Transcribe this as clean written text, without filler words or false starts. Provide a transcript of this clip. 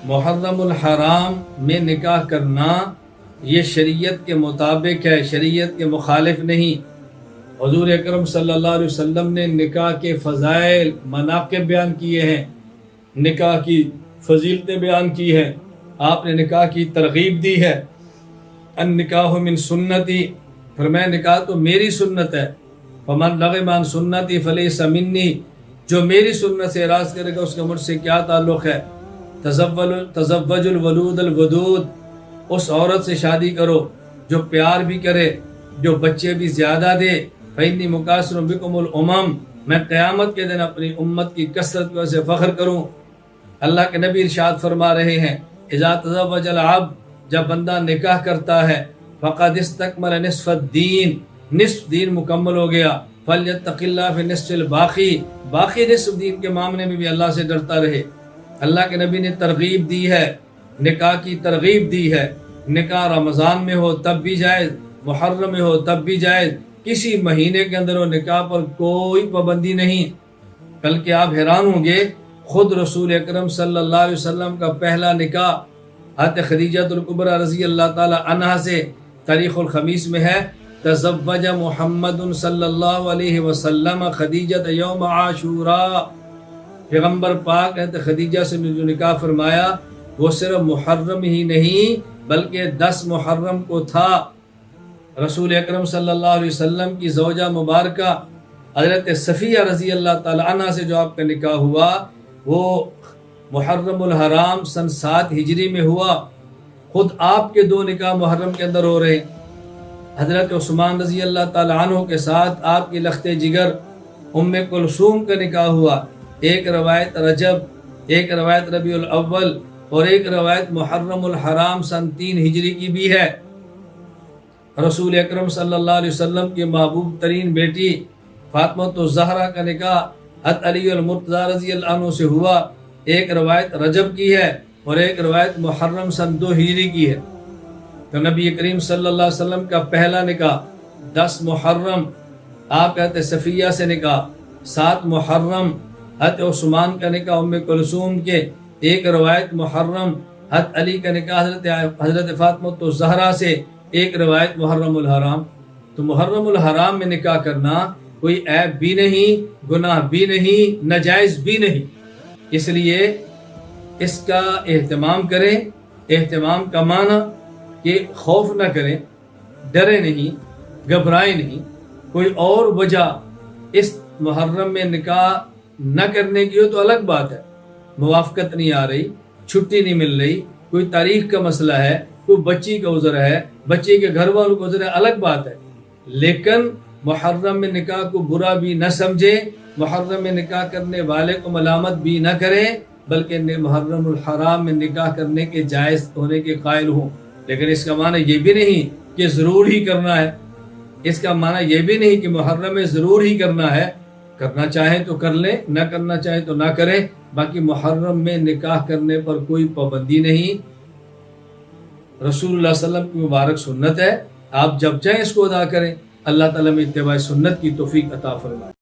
محرم الحرام میں نکاح کرنا یہ شریعت کے مطابق ہے، شریعت کے مخالف نہیں۔ حضور اکرم صلی اللہ علیہ وسلم نے نکاح کے فضائل مناقب بیان کیے ہیں، نکاح کی فضیلتیں بیان کی ہیں، آپ نے نکاح کی ترغیب دی ہے۔ النکاح من سنتی، فرمایا نکاح تو میری سنت ہے۔ فمن رغب عن سنتی فلیس منی، جو میری سنت سے اعراض کرے گا اس کا مجھ سے کیا تعلق ہے۔ تزوج الولود الودود، اس عورت سے شادی کرو جو پیار بھی کرے، جو بچے بھی زیادہ دے۔ فإنی مکاثر بکم الامم، میں قیامت کے دن اپنی امت کی کثرت کو سے فخر کروں۔ اللہ کے نبی ارشاد فرما رہے ہیں اذا تزوج العبد، جب بندہ نکاح کرتا ہے، فقد استکمل نصف الدین، نصف دین مکمل ہو گیا۔ فلیتق اللہ فی نصف الباقی، باقی نصف دین کے معاملے میں بھی اللہ سے ڈرتا رہے۔ اللہ کے نبی نے ترغیب دی ہے، نکاح کی ترغیب دی ہے۔ نکاح رمضان میں ہو تب بھی جائز، محرم میں ہو تب بھی جائز، کسی مہینے کے اندر ہو، نکاح پر کوئی پابندی نہیں۔ بلکہ آپ حیران ہوں گے، خود رسول اکرم صلی اللہ علیہ وسلم کا پہلا نکاح حضرت خدیجہ الکبریٰ رضی اللہ تعالی عنہا سے تاریخ الخمیس میں ہے، تزوج محمد صلی اللہ علیہ وسلم خدیجہ یوم عاشوراء، پیغمبر پاک حضرت خدیجہ سے جو نکاح فرمایا وہ صرف محرم ہی نہیں بلکہ 10 محرم کو تھا۔ رسول اکرم صلی اللہ علیہ وسلم کی زوجہ مبارکہ حضرت صفیہ رضی اللہ تعالی عنہ سے جو آپ کا نکاح ہوا وہ محرم الحرام سن 7 ہجری میں ہوا۔ خود آپ کے 2 نکاح محرم کے اندر ہو رہے، حضرت عثمان رضی اللہ تعالی عنہ کے ساتھ آپ کی لخت جگر ام کلثوم کا نکاح ہوا۔ ایک روایت رجب، ایک روایت ربیع الاول اور ایک روایت محرم الحرام سن 3 ہجری کی بھی ہے۔ رسول اکرم صلی اللہ علیہ وسلم کی محبوب ترین بیٹی فاطمہ الزہرا کا نکاح حضرت علی المرتضیٰ رضی اللہ عنہ سے ہوا۔ ایک روایت رجب کی ہے اور ایک روایت محرم سن 2 ہجری کی ہے۔ تو نبی کریم صلی اللہ علیہ وسلم کا پہلا نکاح 10 محرم، آپ کہتے صفیہ سے نکاح 7 محرم، حضرت عثمان کا نکاح ام کلثوم کے، ایک روایت محرم، حضرت علی کا نکاح حضرت فاطمہ الزہرا سے، ایک روایت محرم الحرام۔ تو محرم الحرام میں نکاح کرنا کوئی عیب بھی نہیں، گناہ بھی نہیں، ناجائز بھی نہیں، اس لیے اس کا اہتمام کریں۔ اہتمام کا معنی کہ خوف نہ کریں، ڈرے نہیں، گھبرائیں نہیں۔ کوئی اور وجہ اس محرم میں نکاح نہ کرنے کی ہو تو الگ بات ہے، موافقت نہیں آ رہی، چھٹی نہیں مل رہی، کوئی تاریخ کا مسئلہ ہے، کوئی بچی کا عذر ہے، بچے کے گھر والوں کا عذر ہے، الگ بات ہے۔ لیکن محرم میں نکاح کو برا بھی نہ سمجھے، محرم میں نکاح کرنے والے کو ملامت بھی نہ کریں، بلکہ محرم الحرام میں نکاح کرنے کے جائز ہونے کے قائل ہوں۔ لیکن اس کا معنی یہ بھی نہیں کہ ضرور ہی کرنا ہے، اس کا معنی یہ بھی نہیں کہ محرم میں ضرور ہی کرنا ہے، کرنا چاہیں تو کر لیں، نہ کرنا چاہیں تو نہ کریں۔ باقی محرم میں نکاح کرنے پر کوئی پابندی نہیں، رسول اللہ صلی اللہ علیہ وسلم کی مبارک سنت ہے، آپ جب چاہیں اس کو ادا کریں۔ اللہ تعالیٰ میں اتباع سنت کی توفیق عطا فرمائے۔